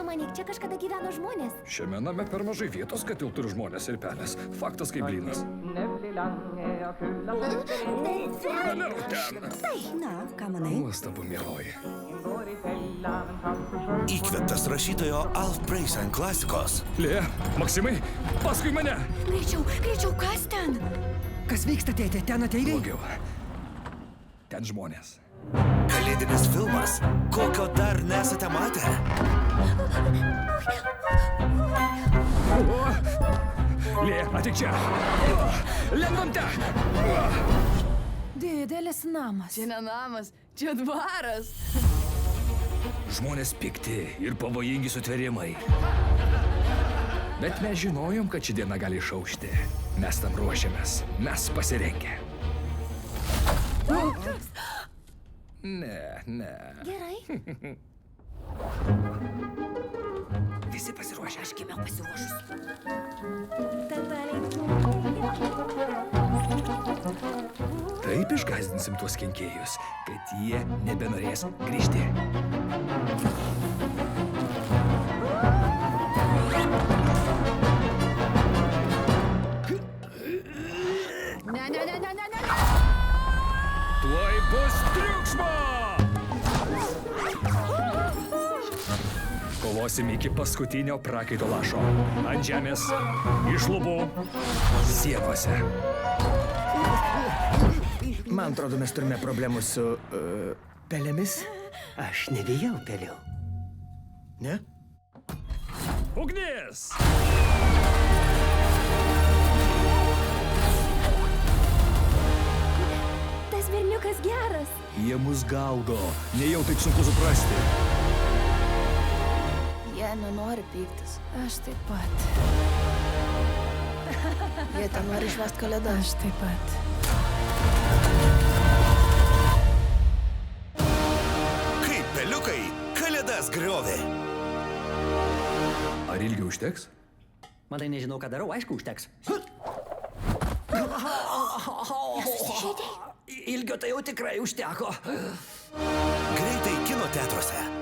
Pamanyk, čia kažkada gyveno žmonės. Šiame name per mažai vietos, kad tiltų ir žmonės ir pelės. Faktas kaip blynas. Vėliau ten. Tai, na, ką manai? Nuostabu, mieloji. Įkvėptas rašytojo Alf Preussen klasikos. Lėja, Maksimai, paskui mane. Greičiau, greičiau, kas ten? Kas vyksta, tėtė? Ten ateiviai? Blogiau. Ten žmonės. Kalėdinis filmas, kokio dar nesate matę. Lėja, atik čia. Lengvam ten. Didelis namas. Čia ne namas, čia dvaras. Žmonės pikti ir pavojingi sutvėrimai. Bet mes žinojom, kad ši diena gali išaušti. Mes tam ruošiamės. Mes pasirengę. Ne. Gerai. Visi pasiruošę, aš gimiau pasiruošus. Tada Taip išgąsdinsim tuos kenkėjus, kad jie nebenorės grįžti. Ne. Tuoj bus triukšmo! Kovosim iki paskutinio prakaito lašo. Ant žemės, iš lubų, sienose. Man atrodo, mes turime problemų su pelėmis. Aš nebijau pelių. Ne? Ugnis! tas berniukas geras. Jie mus gaudo. Nejau taip sunku suprasti. Jie nenori pyktis. Aš taip pat. Jie ten nori švęst kalėdas. Aš taip pat. Kaip peliukai kalėdas griovė. Ar ilgiau užteks? Matai, nežinau, ką darau, aišku, užteks. Ilgio tai jau tikrai užteko. Greitai kino teatruose.